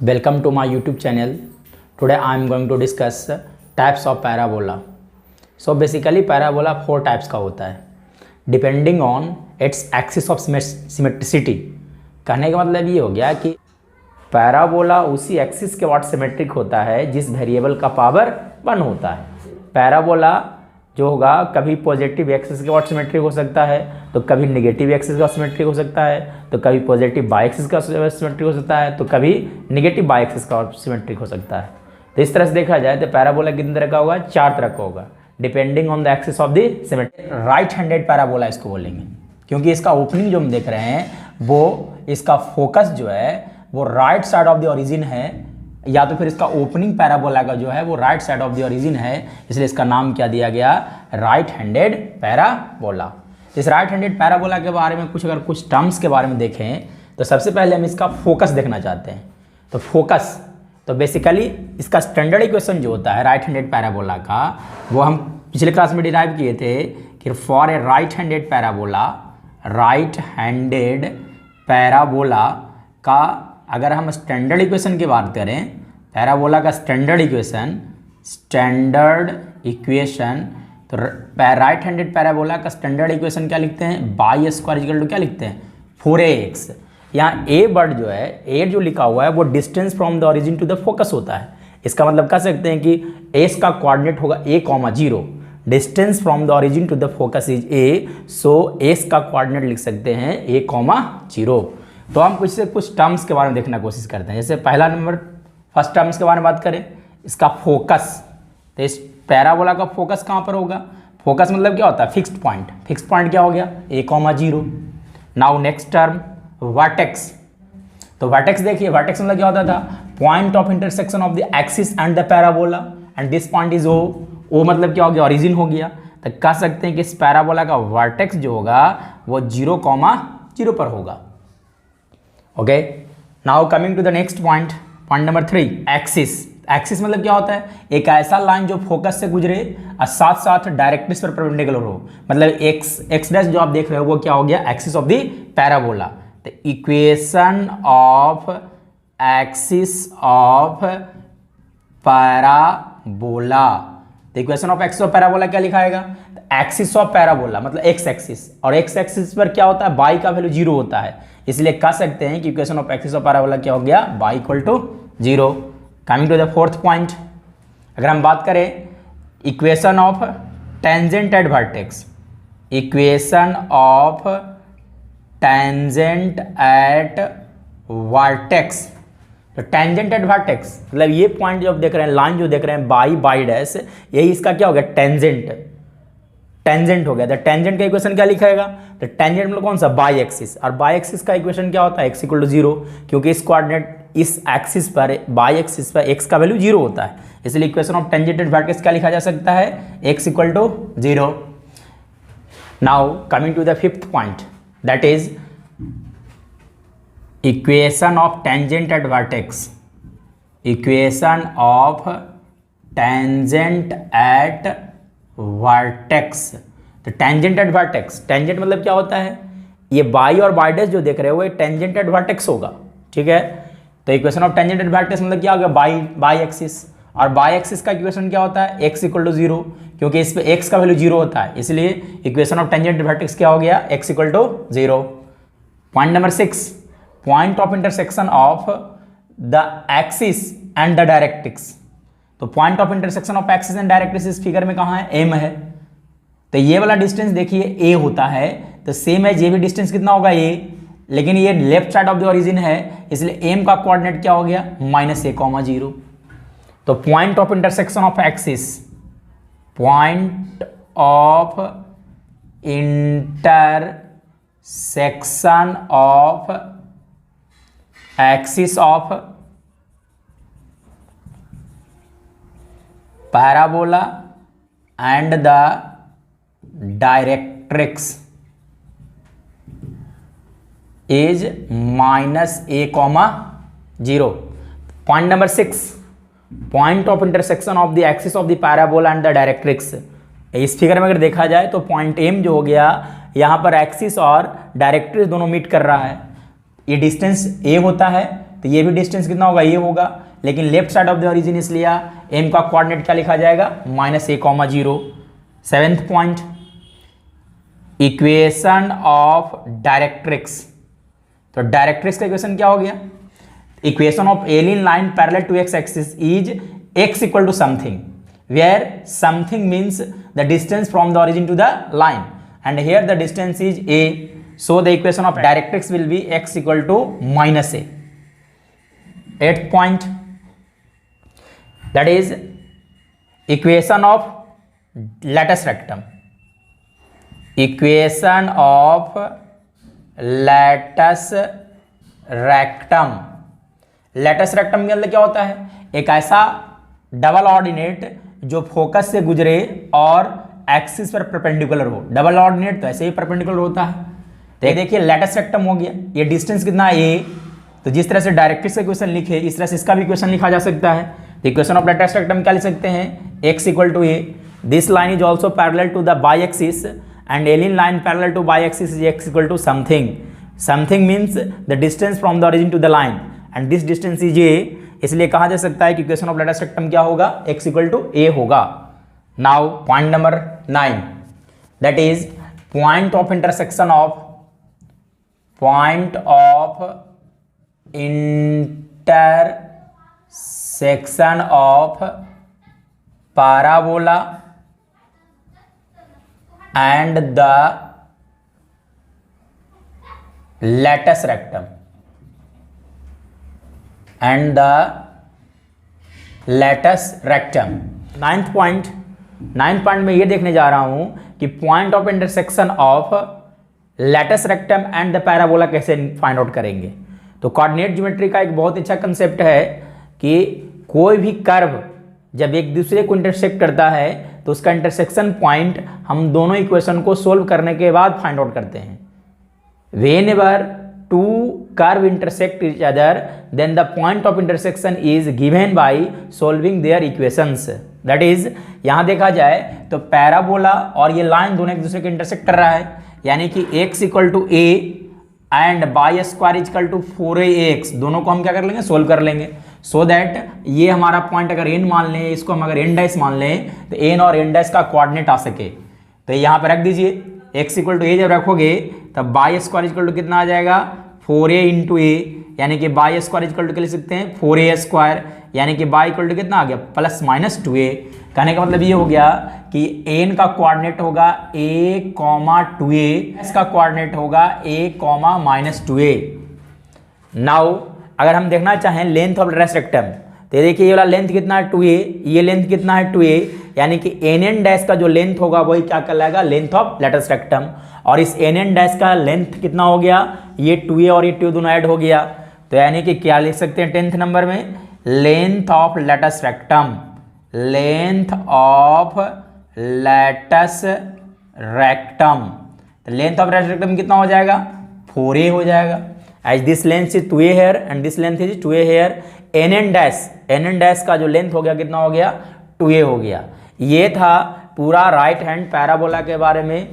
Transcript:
Welcome to my YouTube channel. Today I am going to discuss types of parabola. So basically parabola 4 types का होता है depending on its axis of symmetricity. कहने का मतलब ये हो गया कि पैराबोला उसी एक्सिस के वाट सिमेट्रिक होता है जिस वेरिएबल का पावर 1 होता है। पैराबोला जो होगा कभी पॉजिटिव एक्सिस के वाट सिमेट्रिक हो सकता है, तो कभी नेगेटिव एक्सिस का सिमेट्रिक हो सकता है, तो कभी पॉजिटिव बाई एक्सिस का सिमेट्रिक हो सकता है, तो कभी नेगेटिव बाई एक्सिस का सिमेट्रिक हो सकता है। तो इस तरह से देखा जाए तो पैराबोला कितने तरह का होगा? 4 तरह का होगा depending on the axis of the symmetry. Right handed parabola इसको बोलेंगे क्योंकि इसका ओपनिंग जो हम देख रहे हैं वो इसका फोकस जो है वो right side of the origin है, या तो फिर इसका ओपनिंग पैराबोला का जो है वो right side of the origin है, इसलिए इसका नाम क्या दिया गया? Right handed parabola. इस राइट हैंडेड पैराबोला के बारे में अगर कुछ टर्म्स के बारे में देखें तो सबसे पहले हम इसका फोकस देखना चाहते हैं। तो फोकस तो बेसिकली इसका स्टैंडर्ड इक्वेशन जो होता है राइट हैंडेड पैराबोला का वो हम पिछले क्लास में डिराइव किए थे कि for a right handed parabola का अगर हम स्टैंडर्ड इक्वेशन की बात करें, पैराबोला का स्टैंडर्ड इक्वेशन तो राइट हैंडेड पैराबोला का स्टैंडर्ड इक्वेशन क्या लिखते हैं? बाई स्क्वायर इक्वल टू क्या लिखते हैं? 4ax। यहाँ ए वर्ड जो है, ए जो लिखा हुआ है वो distance from the origin to the focus होता है। इसका मतलब कह सकते हैं कि एस का कोऑर्डिनेट होगा a,0। Distance from the origin to the focus is a, so S का कोऑर्डिनेट लिख सकते हैं a,0। तो हम कुछ टर्म्स के बारे में देखने की कोशिश करते हैं। जैसे पहला नंबर फर्स्ट टर्म्स के बारे में बात करें, इसका फोकस। तो इस पैराबोला का फोकस कहाँ पर होगा? फोकस मतलब क्या होता है? Fixed point. फिक्स्ड पॉइंट क्या हो गया? a,0। Now next term vertex. तो वर्टेक्स देखिए, वर्टेक्स मतलब क्या होता था? Point of intersection of the axis and the parabola and this point is O. O मतलब क्या हो गया? ओरिजिन हो गया। तो कह सकते हैं कि इस पैराबोला का वर्टेक्स जो होगा वो 0,0 पर होगा। Okay, now coming to the next point number 3, axis. Axis मतलब क्या होता है? एक ऐसा लाइन जो फोकस से गुजरे और साथ साथ डायरेक्ट्रिक्स पर परपेंडिकुलर हो। मतलब एक्स डैश जो आप देख रहे हो वो क्या हो गया? Axis of the parabola. तो equation of axis of parabola, तो equation of axis of parabola क्या लिखाएगा? एक्सिस ऑफ पैराबोला मतलब एक्स एक्सिस, और एक्स एक्सिस पर क्या होता है? बाई का वैल्यू 0 होता है, इसलिए कह सकते हैं कि equation of axis of parabola क्या हो गया? Y equal to 0। Coming to the fourth point, अगर हम बात करें equation of tangent at vertex. Equation of tangent at vertex. तो टेंजेंट एट वर्टेक्स मतलब ये पॉइंट जो आप देख रहे हैं, लाइन जो देख रहे हैं बाई डैश, यही इसका क्या हो गया? टेंजेंट हो गया। तो टेंजेंट का इक्वेशन क्या लिखाएगा? तो टेंजेंट मतलब कौन सा? By axis. और बाई एक्सिस का इक्वेशन क्या होता है? x इक्वल टू 0, क्योंकि इस कोऑर्डिनेट इस एक्सिस पर बाई एक्सिस पर x का वैल्यू 0 होता है, इसलिए equation of tangent at vertex क्या लिखा जा सकता है? x equal to 0। Now coming to the fifth point, that is equation of tangent at vertex. Equation of tangent at vertex. तो टेंजेंट एट वर्टेक्स, टेंजेंट मतलब क्या होता है? ये बाई और बाई डैश जो देख रहे हो ये टेंजेंट एट वर्टेक्स होगा, ठीक है। तो equation of tangent at vertex मतलब क्या हो गया? By axis. और बाई एक्सिस का इक्वेशन क्या होता है? x इक्वल टू 0, क्योंकि इस पे x का वैल्यू 0 होता है, इसलिए equation of tangent at vertex क्या हो गया? x equal to 0। Point number 6, point of intersection of the axis and the directrix. तो point of intersection of axis and directrix इस फिगर में कहाँ है? m है। तो ये वाला डिस्टेंस देखिए a होता है, तो सेम है ये भी डिस्टेंस कितना होगा? a, लेकिन ये left side of the origin है, इसलिए m का कोऑर्डिनेट क्या हो गया? -a,0। तो point of intersection of axis, point of intersection of axis of parabola and the directrix is -a,0। Point number 6, point of intersection of the axis of the parabola and the directrix. इस figure में अगर देखा जाए तो point m जो हो गया, यहाँ पर एक्सिस और डायरेक्ट्रिक्स दोनों मीट कर रहा है। ये डिस्टेंस a होता है, तो ये भी डिस्टेंस कितना होगा, ये होगा, लेकिन left side of the origin इसलिए एम का कोऑर्डिनेट क्या लिखा जाएगा, -a,0। 7th point, equation of directrix. तो डायरेक्ट्रिक्स का इक्वेशन क्या हो गया, equation of a line line parallel to x axis is x equal to something, where something means the distance from the origin to the line and here the distance is a, so the equation of directrix will be x equal to -a. 8th point, that is equation of latus rectum. Equation of latus rectum. latus rectum के अंदर क्या होता है, एक ऐसा double ordinate जो focus से गुजरे और एक्सिस पर परपेंडिकुलर हो। डबल ऑर्डिनेट तो ऐसे ही परपेंडिकुलर होता है। तो देखिए लेटस रेक्टम हो गया, ये डिस्टेंस कितना है a, तो जिस तरह से डायरेक्ट्रिक्स का इक्वेशन लिखे इस तरह से इसका भी इक्वेशन लिखा जा सकता है। तो इक्वेशन ऑफ लेटस रेक्टम क्या लिख सकते हैं, x equal to a, this line is also parallel to the y axis and a line line parallel to y axis is x equal to something. Something means the distance from the origin to the line and this distance is a, इसलिए कहा जा सकता है कि equation of latus rectum क्या होगा, x equal to a होगा। Now point number 9, that is point of intersection of intersection of parabola and the latus rectum ninth point में ये देखने जा रहा हूं कि point of intersection of latus rectum and the parabola कैसे find out करेंगे। तो कोऑर्डिनेट ज्योमेट्री का एक बहुत अच्छा कंसेप्ट है कि कोई भी कर्व जब एक दूसरे को इंटरसेक्ट करता है तो उसका इंटरसेक्शन पॉइंट हम दोनों इक्वेशन को सोल्व करने के बाद फाइंड आउट करते हैं। Whenever two curve intersect each other then the point of intersection is given by solving their equations. That is यहां देखा जाए तो पैराबोला और ये लाइन दोनों एक दूसरे को इंटरसेक्ट कर रहा है, यानी कि x equal to a and y square equal to 4ax, दोनों को हम क्या कर लेंगे, सोल्व कर लेंगे। सो दैट ये हमारा पॉइंट अगर n मान लें, इसको हम अगर n डैश मान लें तो n और n डैश का कोऑर्डिनेट आ सके। तो यहाँ पर रख दीजिए, x इक्वल टू a जब रखोगे तब बाई स्क्वायर इक्वल टू कितना आ जाएगा, 4a इंटू a, यानी कि बाई स्क्वायर इक्वल टू क्या लिख सकते हैं, 4a स्क्वायर, यानी कि बाई इक्वल टू कितना आ गया, +-2a। कहने का मतलब ये हो गया कि n का कोऑर्डिनेट होगा a, 2a, इसका कोऑर्डिनेट होगा a, -2a। नाउ अगर हम देखना चाहें लेंथ ऑफ लेटस रेक्टम, तो देखिए ये वाला लेंथ कितना है, 2a, ये लेंथ कितना है, 2a, यानी कि nn डैश का जो लेंथ होगा वही क्या कहलाएगा, लेंथ ऑफ लेटस रेक्टम। और इस nn डैश का लेंथ कितना हो गया, ये 2a और ये 2 दोनों ऐड हो गया। तो यानी कि क्या लिख सकते हैं 10th नंबर में, length of latus rectum, length of latus rectum. तो लेंथ ऑफ लेटस रेक्टम कितना हो जाएगा, 4a हो जाएगा। As this length is 2a here and this length is 2a here, nn dash का जो लेंथ हो गया कितना हो गया, 2a हो गया। ये था पूरा राइट हैंड पैराबोला के बारे में